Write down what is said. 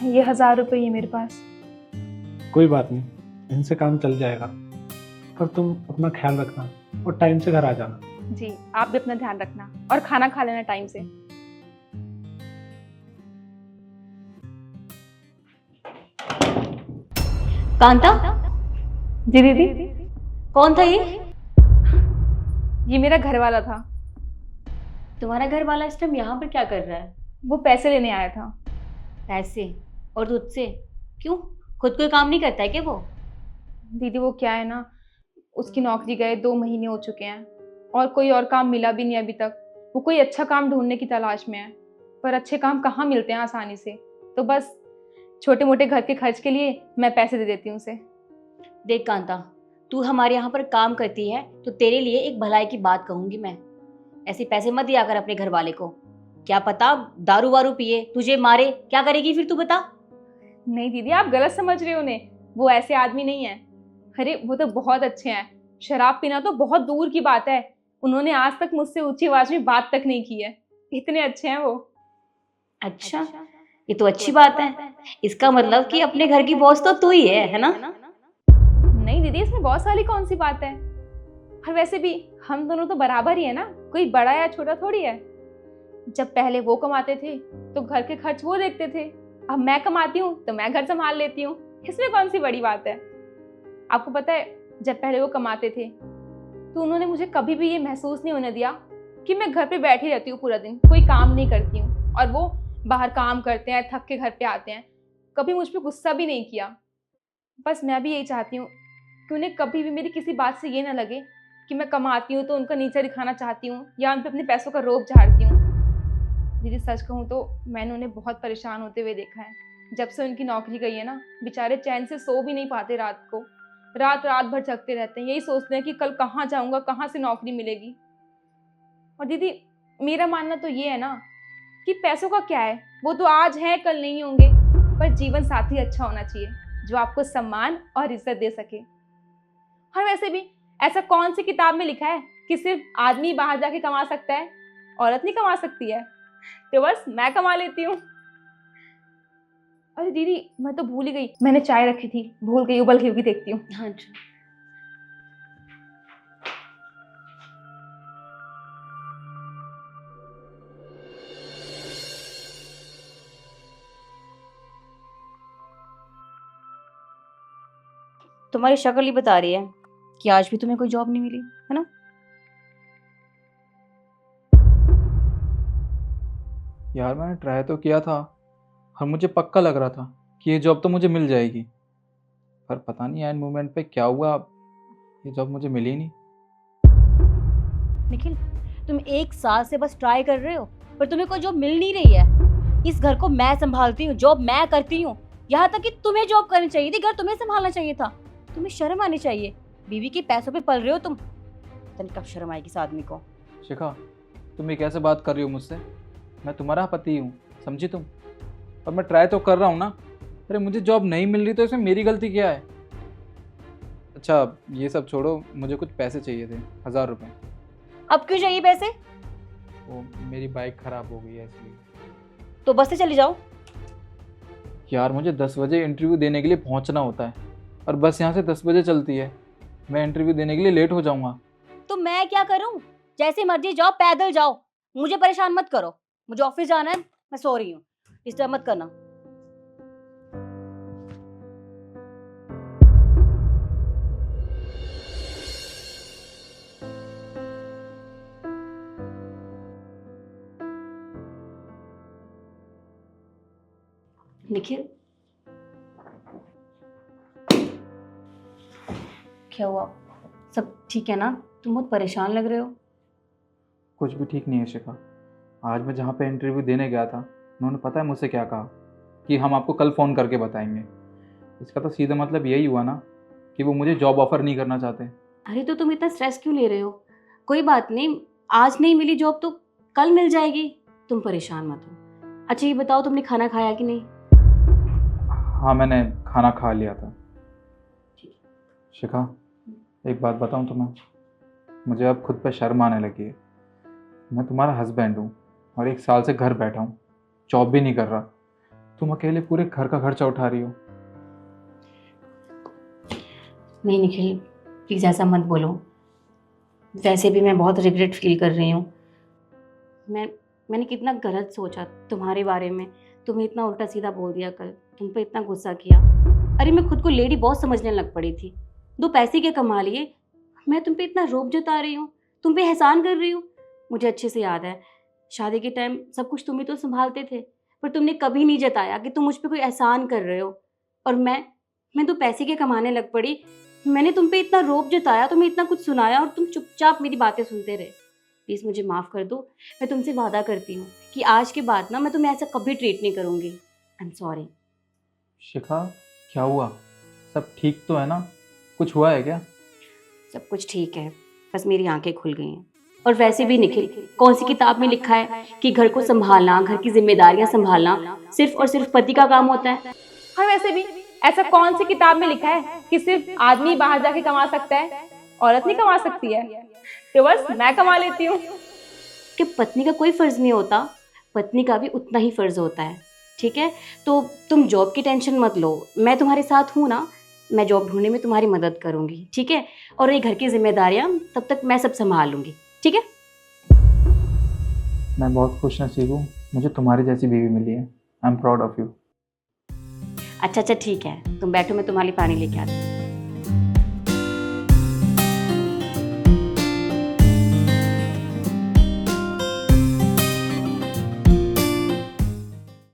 ये 1000 रुपये ही है मेरे पास। कोई बात नहीं, इनसे काम चल जाएगा। पर तुम अपना ख्याल रखना और टाइम से घर आ जाना। जी, आप भी अपना ध्यान रखना और खाना खा लेना टाइम से। कांता, जी दीदी। कौन था ये? ये मेरा घर वाला था। तुम्हारा घर वाला इस टाइम यहाँ पर क्या कर रहा है? वो पैसे लेने आया था। पैसे? और तुझसे? क्यों, खुद कोई काम नहीं करता है क्या वो? दीदी वो क्या है ना, उसकी नौकरी गए 2 महीने हो चुके हैं और कोई और काम मिला भी नहीं अभी तक। वो कोई अच्छा काम ढूंढने की तलाश में है, पर अच्छे काम कहाँ मिलते हैं आसानी से। तो बस छोटे मोटे घर के खर्च के लिए मैं पैसे दे देती हूँ उसे। देख कांता, तू हमारे यहाँ पर काम करती है तो तेरे लिए एक भलाई की बात कहूंगी मैं। ऐसे पैसे मत दिया कर अपने घर वाले को। क्या पता दारू वारू पिए, तुझे मारे, क्या करेगी फिर तू बता। नहीं दीदी, आप गलत समझ रहे हो उन्हें। वो ऐसे आदमी नहीं है। अरे वो तो बहुत अच्छे हैं। शराब पीना तो बहुत दूर की बात है। उन्होंने आज तक मुझसे ऊंची आवाज में बात तक नहीं की है। इतने अच्छे हैं वो। अच्छा, ये तो अच्छी बात है। इसका मतलब कि अपने घर की बॉस तो तू ही है ना? नहीं दीदी, इसमें बहुत सारी कौन सी बात है। और वैसे भी हम दोनों तो बराबर ही है ना, कोई बड़ा या छोटा थोड़ी है। जब पहले वो कमाते थे तो घर के खर्च वो देखते थे। अब मैं कमाती हूँ तो मैं घर संभाल लेती हूँ। इसमें कौन सी बड़ी बात है। आपको पता है, जब पहले वो कमाते थे तो उन्होंने मुझे कभी भी ये महसूस नहीं होने दिया कि मैं घर पे बैठी रहती हूँ पूरा दिन, कोई काम नहीं करती हूँ। और वो बाहर काम करते हैं, थक के घर पे आते हैं, कभी मुझ पर गुस्सा भी नहीं किया। बस मैं भी यही चाहती हूँ कि उन्हें कभी भी मेरी किसी बात से ये ना लगे कि मैं कमाती हूँ तो उनका नीचा दिखाना चाहती हूँ या उन पर अपने पैसों का रोब झाड़ती हूँ। दीदी सच कहूँ तो मैंने उन्हें बहुत परेशान होते हुए देखा है। जब से उनकी नौकरी गई है ना, बेचारे चैन से सो भी नहीं पाते रात को। रात रात भर जगते रहते हैं, यही सोचते हैं कि कल कहाँ जाऊँगा, कहाँ से नौकरी मिलेगी। और दीदी मेरा मानना तो ये है ना कि पैसों का क्या है, वो तो आज है कल नहीं होंगे। पर जीवन साथी अच्छा होना चाहिए जो आपको सम्मान और इज्जत दे सके। और वैसे भी ऐसा कौन सी किताब में लिखा है कि सिर्फ आदमी बाहर जाके कमा सकता है, औरत नहीं कमा सकती है। तो बस मैं कमा लेती हूँ। अरे दीदी मैं तो भूल ही गई, मैंने चाय रखी थी, भूल गई, उबल गई होगी, देखती हूँ। हाँ जी। तुम्हारी शक्ल ही बता रही है कि आज भी तुम्हें कोई जॉब नहीं मिली है ना? यार मैंने ट्राई तो किया था और मुझे पक्का लग रहा था कि ये जॉब तो मुझे मिल जाएगी, पर पता नहीं एंड मोमेंट पे क्या हुआ, ये जॉब मुझे मिली नहीं। निखिल, तुम 1 साल से बस ट्राई कर रहे हो पर तुम्हें कोई जॉब मिल नहीं रही है। इस घर को मैं संभालती हूँ, जॉब मैं करती हूँ। यहाँ तक कि तुम्हें जॉब करनी चाहिए थी, घर तुम्हें संभालना चाहिए था। तुम्हें शर्म आनी चाहिए। बीवी के पैसों पे पल रहे हो तुम। पता नहीं कब शर्म आएगी इस आदमी को। शिखा, तुम ये कैसे बात कर रही हो मुझसे? मैं तुम्हारा पति हूँ, समझी तुम? और मैं ट्राई तो कर रहा हूँ ना। अरे मुझे जॉब नहीं मिल रही तो इसमें मेरी गलती क्या है? अच्छा ये सब छोड़ो, मुझे कुछ पैसे चाहिए थे, 1000 रुपये। अब क्यों चाहिए पैसे? वो मेरी बाइक ख़राब हो गई है इसलिए। तो बस से चली जाओ। यार मुझे 10 बजे इंटरव्यू देने के लिए पहुंचना होता है और बस यहाँ से 10 बजे चलती है। मैं इंटरव्यू देने के लिए लेट हो जाऊंगा। तो मैं क्या करूं? जैसे मर्जी जाओ, पैदल जाओ, मुझे परेशान मत करो। मुझे ऑफिस जाना है, मैं सो रही हूँ, डिस्टर्ब मत करना। निखिल, क्या हुआ? सब ठीक है ना? तुम बहुत परेशान लग रहे हो। कुछ भी ठीक नहीं है शिखा। आज मैं जहाँ पे इंटरव्यू देने गया था, उन्होंने पता है मुझसे क्या कहा कि हम आपको कल फ़ोन करके बताएंगे। इसका तो सीधा मतलब यही हुआ ना कि वो मुझे जॉब ऑफ़र नहीं करना चाहते। अरे तो तुम इतना स्ट्रेस क्यों ले रहे हो? कोई बात नहीं, आज नहीं मिली जॉब तो कल मिल जाएगी। तुम परेशान मत हो। अच्छा ये बताओ, तुमने खाना खाया कि नहीं? हाँ मैंने खाना खा लिया था। शिखा एक बात बताऊँ तुम्हें, मुझे अब खुद पे शर्म आने लगी है। मैं तुम्हारा हस्बैंड हूँ और 1 साल से घर बैठा हूँ, जॉब भी नहीं कर रहा। तुम अकेले पूरे घर का खर्चा उठा रही हो। नहीं निखिल, प्लीज़ ऐसा मत बोलो। वैसे भी मैं बहुत रिग्रेट फील कर रही हूँ। मैंने कितना गलत सोचा तुम्हारे बारे में। तुम्हें इतना उल्टा सीधा बोल दिया कल, तुम पे इतना गुस्सा किया। अरे मैं खुद को लेडी बॉस समझने लग पड़ी थी। 2 पैसे के कमा लिए, मैं तुम पे इतना रोब जता रही हूँ, तुम पे एहसान कर रही हूँ। मुझे अच्छे से याद है, शादी के टाइम सब कुछ तुम ही तो संभालते थे, पर तुमने कभी नहीं जताया कि तुम मुझ पे कोई एहसान कर रहे हो। और मैं 2 पैसे के कमाने लग पड़ी। मैंने तुम पे इतना रोब जताया, तुम्हें इतना कुछ सुनाया और तुम चुपचाप मेरी बातें सुनते रहे। प्लीज़ मुझे माफ़ कर दो। मैं तुमसे वादा करती हूँ कि आज के बाद ना मैं तुम्हें ऐसा कभी ट्रीट नहीं करूँगी। I am sorry. शिखा, क्या हुआ? सब ठीक तो है ना? कुछ हुआ है क्या? सब कुछ ठीक है, बस मेरी आंखें खुल गई हैं। और वैसे भी निखिल, कौन सी किताब में लिखा है कि घर को संभालना, घर की जिम्मेदारियां संभालना सिर्फ और सिर्फ पति का काम होता है? और वैसे भी ऐसा कौन सी किताब में लिखा है कि सिर्फ आदमी बाहर जाके कमा सकता है, औरत नहीं कमा सकती है? तो बस मैं कमा लेती हूँ। कि पत्नी का कोई फर्ज नहीं होता, पत्नी का भी उतना ही फर्ज होता है। ठीक है, तो तुम जॉब की टेंशन मत लो, मैं तुम्हारे साथ हूँ ना। मैं जॉब ढूंढने में तुम्हारी मदद करूँगी, ठीक है? और ये घर की जिम्मेदारियाँ तब तक मैं सब संभाल लूँगी, ठीक है? मैं बहुत खुश नसीब हूँ, मुझे तुम्हारी जैसी बीवी मिली है। I am proud of you. अच्छा ठीक है, तुम बैठो, मैं तुम्हारे लिए पानी लेके आती हूँ।